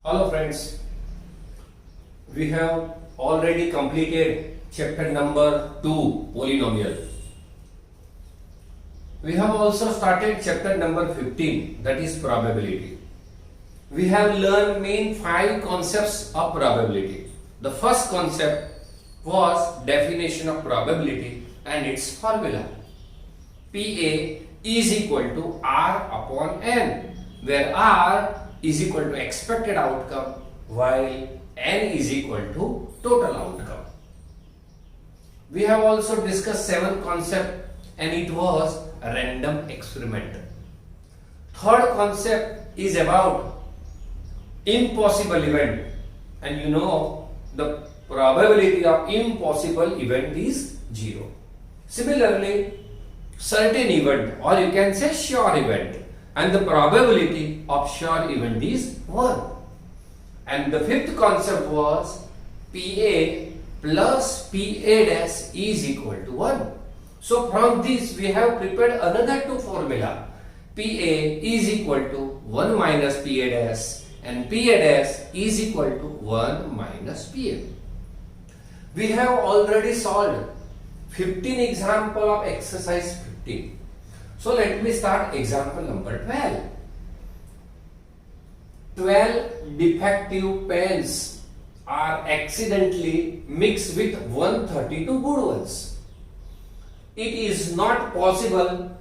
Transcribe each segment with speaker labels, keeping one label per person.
Speaker 1: Hello friends, we have already completed chapter number 2 polynomial. We have also started chapter number 15, that is probability. We have learned main 5 concepts of probability. The first concept was definition of probability and its formula. PA is equal to R upon N, where R is equal to expected outcome while N is equal to total outcome. We have also discussed 7 concepts and it was a random experiment. Third concept is about impossible event, and you know the probability of impossible event is 0. Similarly, certain event, or you can say sure event, and the probability of sure event is 1. And the fifth concept was PA plus PA dash is equal to 1. So from this we have prepared another 2 formula. PA is equal to 1 minus PA dash and PA dash is equal to 1 minus PA. We have already solved 15 example of exercise 15. So let me start example number 12. 12 defective pens are accidentally mixed with 132 good ones. It is not possible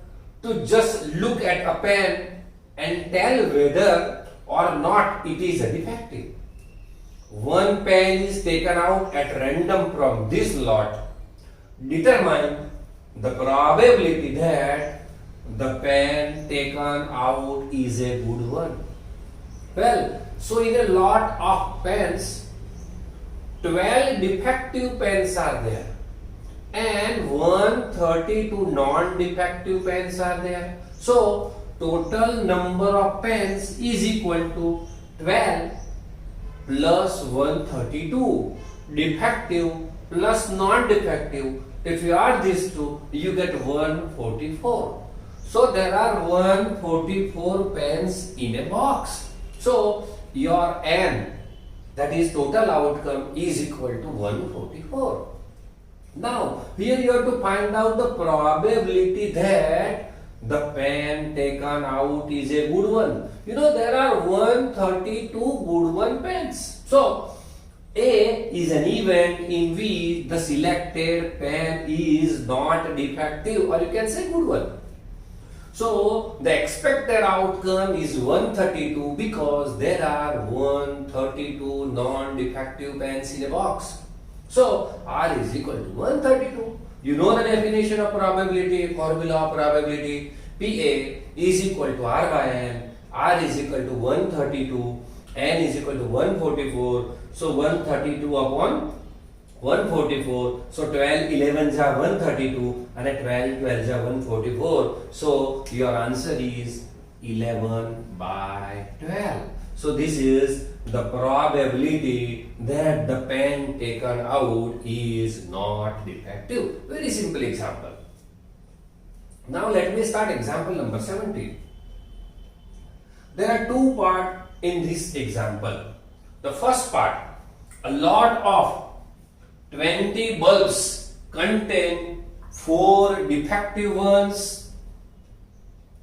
Speaker 1: to just look at a pen and tell whether or not it is a defective. One pen is taken out at random from this lot. Determine the probability that the pen taken out is a good one. Well, so in a lot of pens, 12 defective pens are there and 132 non-defective pens are there. So total number of pens is equal to 12 plus 132, defective plus non-defective. If you add these two, you get 144. So there are 144 pens in a box. So your N, that is total outcome, is equal to 144. Now here you have to find out the probability that the pen taken out is a good one. You know there are 132 good one pens. So A is an event in which the selected pen is not defective, or you can say good one. So the expected outcome is 132 because there are 132 non-defective pens in a box. So R is equal to 132. You know the definition of probability, formula of probability. PA is equal to R by N. R is equal to 132. N is equal to 144. So 132 upon 144. So 12 11s are 132 and 12 12s are 144. So your answer is 11 by 12. So this is the probability that the pen taken out is not defective. Very simple example. Now let me start example number 17. There are 2 parts in this example. The first part, a lot of 20 bulbs contain 4 defective ones.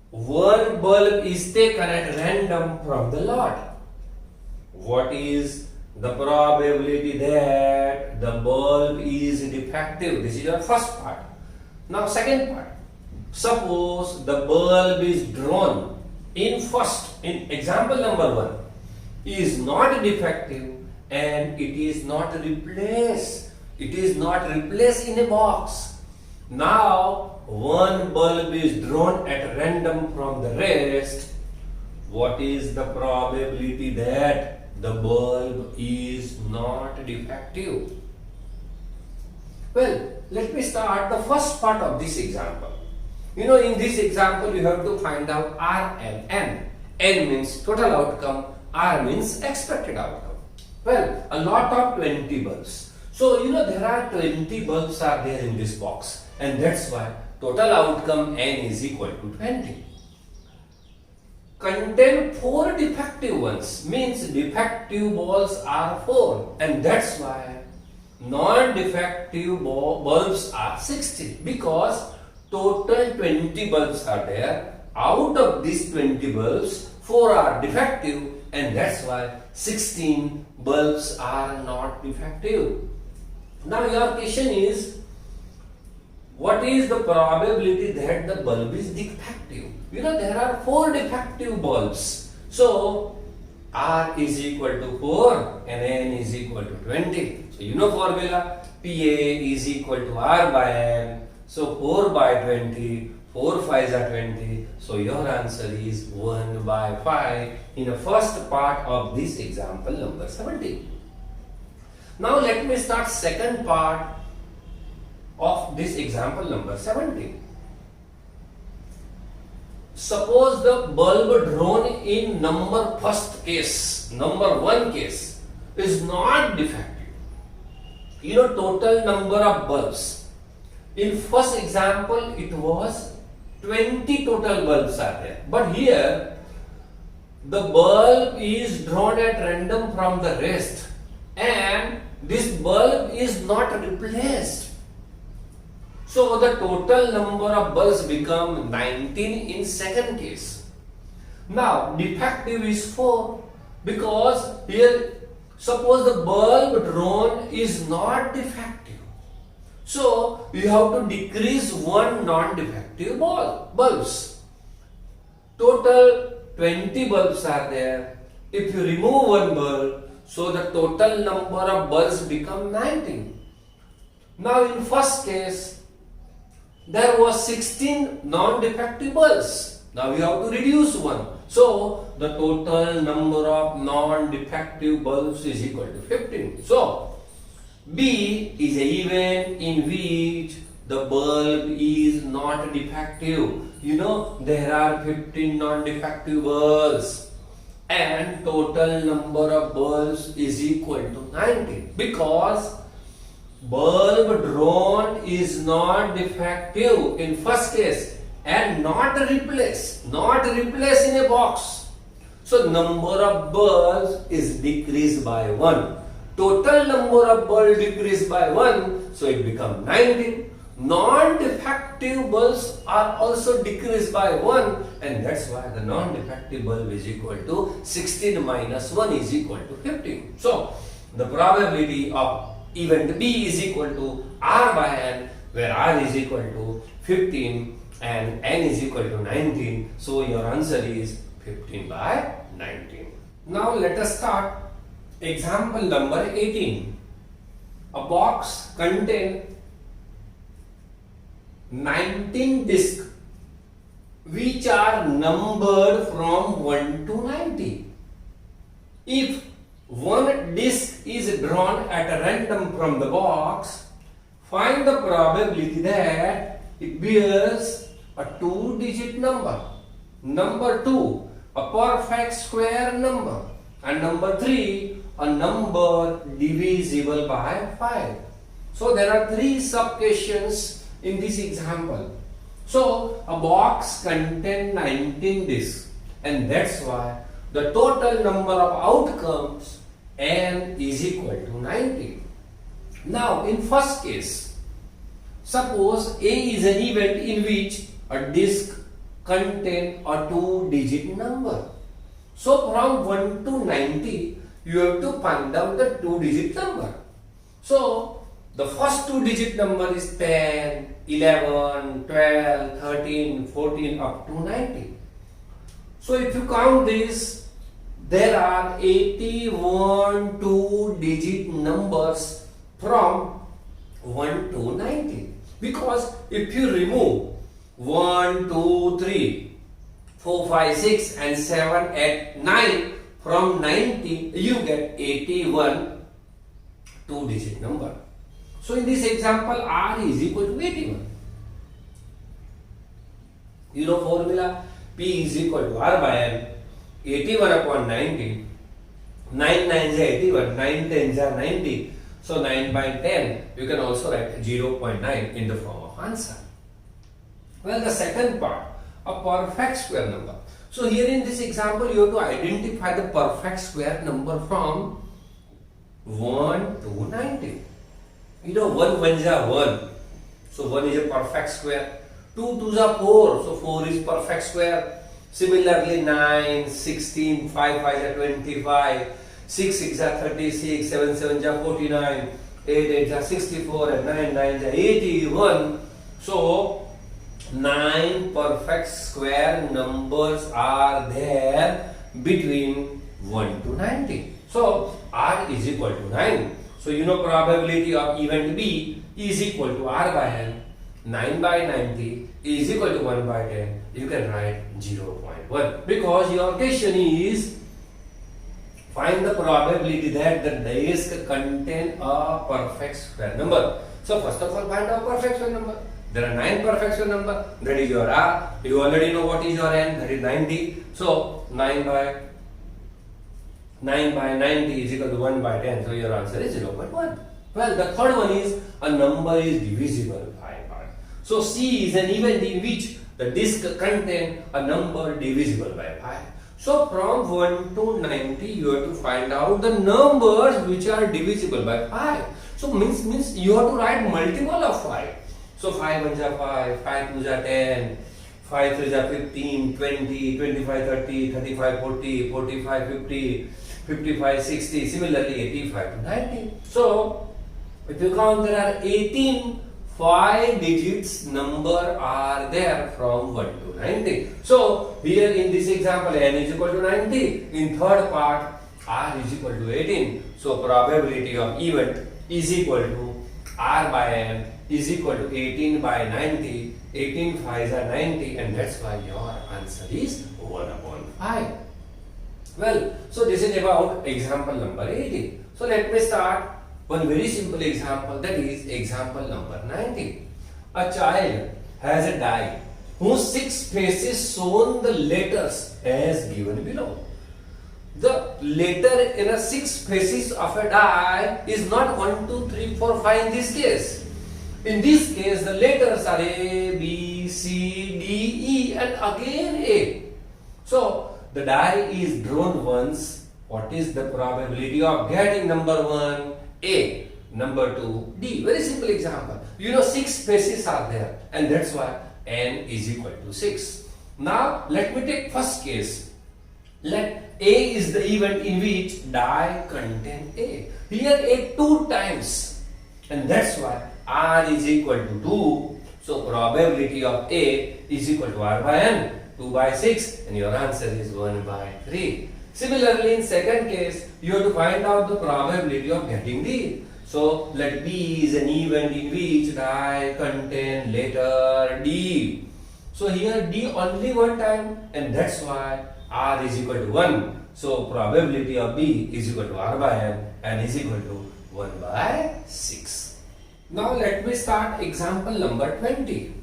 Speaker 1: One bulb is taken at random from the lot. What is the probability that the bulb is defective? This is your first part. Now second part. Suppose the bulb is drawn in example number 1 is not defective and it is not replaced. It is not replaced in a box. Now one bulb is drawn at random from the rest. What is the probability that the bulb is not defective? Well, let me start the first part of this example. You know, in this example you have to find out R and N. N means total outcome, R means expected outcome. Well, a lot of 20 bulbs. So you know there are 20 bulbs are there in this box, and that's why total outcome N is equal to 20. contain 4 defective ones, means defective balls are 4, and that's why non-defective bulbs are 60, because total 20 bulbs are there. Out of these 20 bulbs, 4 are defective, and that's why 16 bulbs are not defective. Now your question is, what is the probability that the bulb is defective? You know, there are 4 defective bulbs. So R is equal to 4 and N is equal to 20. So you know formula, PA is equal to R by N. So 4 by 20, 4 5s are 20. So your answer is 1 by 5 in the first part of this example number 17. Now let me start second part of this example number 17. Suppose the bulb drawn in number one case is not defective. You know, total number of bulbs. In first example, it was 20 total bulbs are there. But here, the bulb is drawn at random from the rest, and this bulb is not replaced. So the total number of bulbs become 19 in second case. Now defective is 4, because here suppose the bulb drawn is not defective. So you have to decrease one non-defective bulbs. Total 20 bulbs are there. If you remove one bulb, so the total number of bulbs become 19. Now in first case, there was 16 non-defective bulbs. Now we have to reduce one. So the total number of non-defective bulbs is equal to 15. So B is an event in which the bulb is not defective. You know, there are 15 non-defective bulbs, and total number of bulbs is equal to 19, because bulb drawn is not defective in first case and not replaced in a box. So number of bulbs is decreased by 1. Total number of bulbs decreased by 1, so it becomes 19. Non-defective bulbs are also decreased by 1, and that's why the non-defective bulb is equal to 16 minus 1 is equal to 15. So the probability of event B is equal to R by N, where R is equal to 15 and N is equal to 19. So your answer is 15 by 19. Now let us start example number 18. A box contains 19 discs which are numbered from 1 to 90. If one disc is drawn at random from the box, find the probability that it bears a 2-digit number. Number 2, a perfect square number. And number 3, a number divisible by 5. So there are 3 sub-questions in this example. So a box contains 19 discs, and that's why the total number of outcomes N is equal to 90. Now in first case, suppose A is an event in which a disc contains a 2-digit number. So from 1 to 90, you have to find out the 2-digit number. So the first 2-digit number is 10, 11, 12, 13, 14 up to 90. So if you count this, there are 81 2-digit numbers from 1 to 90. Because if you remove 1, 2, 3, 4, 5, 6 and 7, 8, 9 from 90, you get 81 2-digit number. So in this example, R is equal to 81. You know formula, P is equal to R by N. 81 upon 90. 9 9s are 81, 9 10s are 90. So 9 by 10, you can also write 0.9 in the form of answer. Well, the second part, a perfect square number. So here in this example, you have to identify the perfect square number from 1 to 90. You know, 1 ones are 1. So 1 is a perfect square. 2 twos are 4. So 4 is perfect square. Similarly, 9, 16, 5 5 are 25, 6 6 are 36, 7 7 are 49, 8 8 are 64, and 9 9 are 81. So 9 perfect square numbers are there between 1 to 90. So R is equal to 9. So you know probability of event B is equal to R by N. 9 by 90 is equal to 1 by 10. You can write 0.1 because your question is find the probability that the disk contain a perfect square number. So first of all, find a perfect square number. There are 9 perfect square number. That is your R. You already know what is your N. That is 90. So 9 by 90 is equal to 1 by 10. So your answer is 0.1. Well, the third one is a number is divisible by pi. So C is an event in which the disk contain a number divisible by pi. So from 1 to 90, you have to find out the numbers which are divisible by pi. So means you have to write multiple of 5. So 5 ones are 5, 5 twos are 10, 5 threes are 15, 20, 25, 30, 35, 40, 45, 50, 55, 60, similarly 85 to 90. So if you count, there are 18 5 digits number are there from 1 to 90. So here in this example, N is equal to 90. In third part, R is equal to 18. So probability of event is equal to R by N is equal to 18 by 90. 18 5s are 90, and that's why your answer is 1 upon 5. Well, so this is about example number 18. So let me start one very simple example, that is example number 90. A child has a die whose 6 faces shown the letters as given below. The letter in a 6 faces of a die is not 1, 2, 3, 4, 5 in this case. In this case, the letters are A, B, C, D, E, and again A. So the die is drawn once. What is the probability of getting number 1? A. Number 2, D. Very simple example. You know 6 faces are there, and that's why N is equal to 6. Now let me take first case. Let A is the event in which die contain A. Here A 2 times, and that's why R is equal to 2. So probability of A is equal to R by N. 2 by 6, and your answer is 1 by 3. Similarly, in second case, you have to find out the probability of getting D. So let B is an event in which die contain letter D. So here D only one time, and that's why R is equal to 1. So probability of B is equal to R by N is equal to 1 by 6. Now let me start example number 20.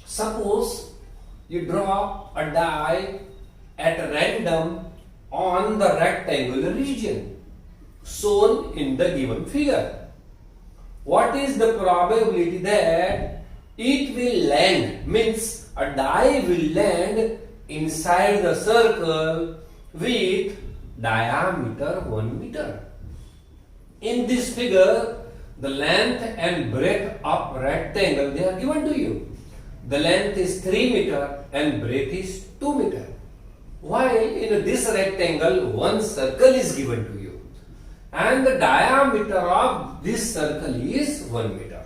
Speaker 1: Suppose you draw a die at random on the rectangular region shown in the given figure. What is the probability that it will land, means a die will land inside the circle with diameter 1 meter? In this figure, the length and breadth of rectangle, they are given to you. The length is 3 meter and breadth is 2 meter. While in this rectangle, one circle is given to you, and the diameter of this circle is 1 meter.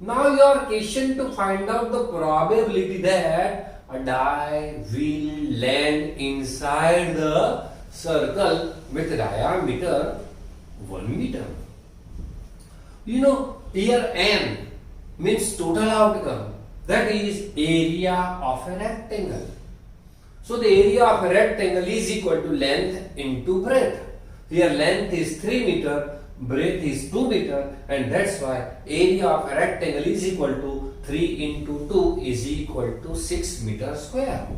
Speaker 1: Now your question to find out the probability that a die will land inside the circle with diameter 1 meter. You know, here N means total outcome, that is area of a rectangle. So the area of a rectangle is equal to length into breadth. Here length is 3 meter, breadth is 2 meter, and that's why area of a rectangle is equal to 3 into 2 is equal to 6 meter square.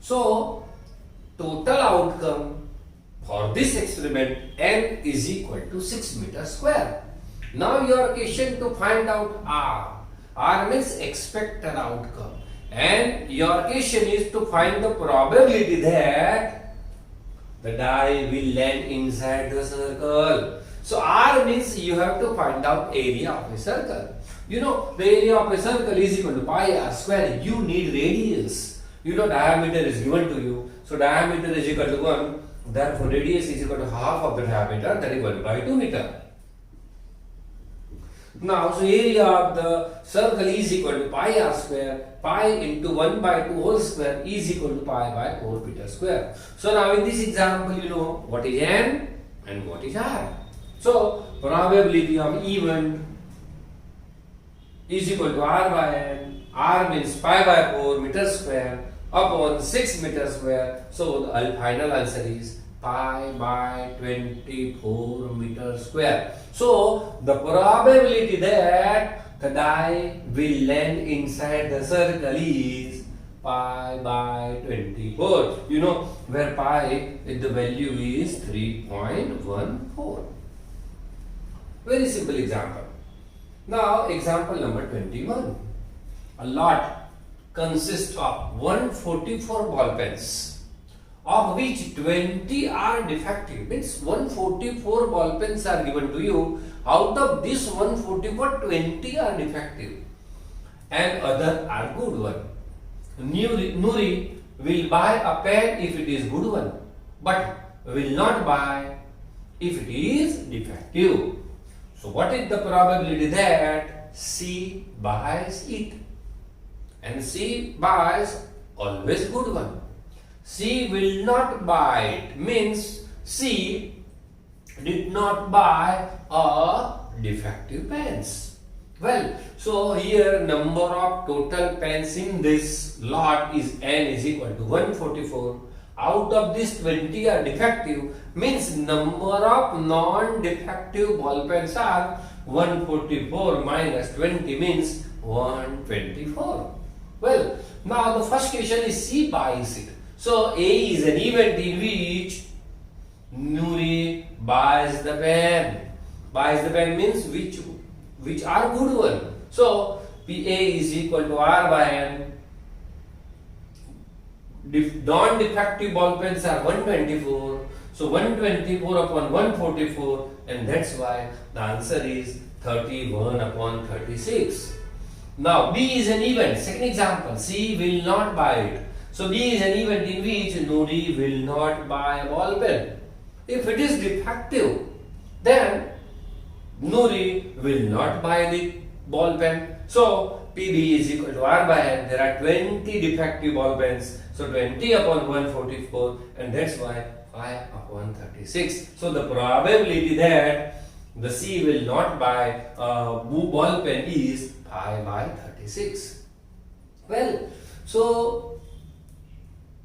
Speaker 1: So total outcome for this experiment, N is equal to 6 meter square. Now your question to find out R. R means expected outcome. And your question is to find the probability that the die will land inside the circle. So R means you have to find out area of a circle. You know, the area of a circle is equal to pi r square. You need radius. You know, diameter is given to you. So diameter is equal to 1. Therefore, radius is equal to half of the diameter, that is 1 by 2 meter. Now, so area of the circle is equal to pi r square. Pi into 1 by 2 whole square is equal to pi by 4 meter square. So now in this example, you know what is n and what is r. So probability of event is equal to r by n. R means pi by 4 meter square upon 6 meter square. So the final answer is pi by 24 meter square. So the probability that the die will land inside the circle is pi by 24. You know, where pi, the value is 3.14. Very simple example. Now example number 21. A lot consists of 144 ball pens, of which 20 are defective. Means 144 ball pens are given to you. Out of this 144, 20 are defective and other are good one. Nuri will buy a pen if it is good one, but will not buy if it is defective. So what is the probability that C buys it? And C buys always good one. C will not buy it means C did not buy a defective pens. Well, so here number of total pens in this lot is n is equal to 144. Out of this 20 are defective means number of non-defective ball pens are 144 minus 20 means 124. Well, now the first question is C buys it. So A is an event in which Nuri buys the pen. Buys the pen means which are good one. So PA is equal to R by N. Non-defective ball pens are 124. So 124 upon 144, and that's why the answer is 31 upon 36. Now B is an event. Second example, C will not buy it. So B is an event in which Nuri will not buy a ball pen. If it is defective, then Nuri will not buy the ball pen. So PB is equal to R by N. There are 20 defective ball pens. So 20 upon 144, and that's why 5 upon 36. So the probability that the C will not buy a ball pen is pi by 36. Well, so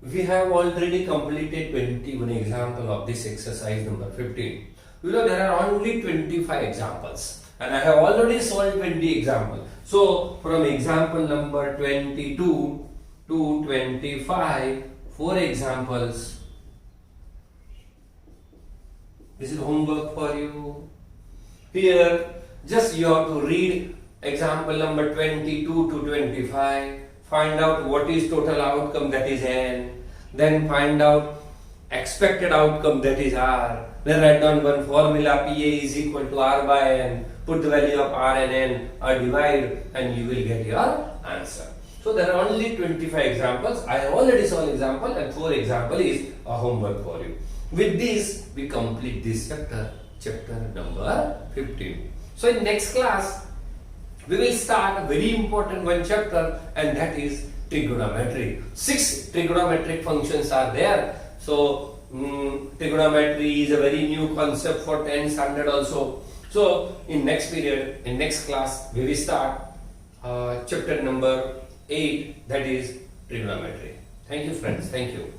Speaker 1: we have already completed 21 example of this exercise number 15. You know, there are only 25 examples and I have already solved 20 examples. So from example number 22 to 25, 4 examples. This is homework for you. Here, just you have to read example number 22 to 25. Find out what is total outcome, that is N. Then find out expected outcome, that is R. Then write down one formula, PA is equal to R by N. Put the value of R and N or divide and you will get your answer. So there are only 25 examples. I have already solved example and 4 example is a homework for you. With this, we complete this chapter number 15. So in next class, we will start a very important one chapter, and that is trigonometry. 6 trigonometric functions are there. So trigonometry is a very new concept for 10th standard also. So in next period, in next class, we will start chapter number 8, that is trigonometry. Thank you friends. Thank you.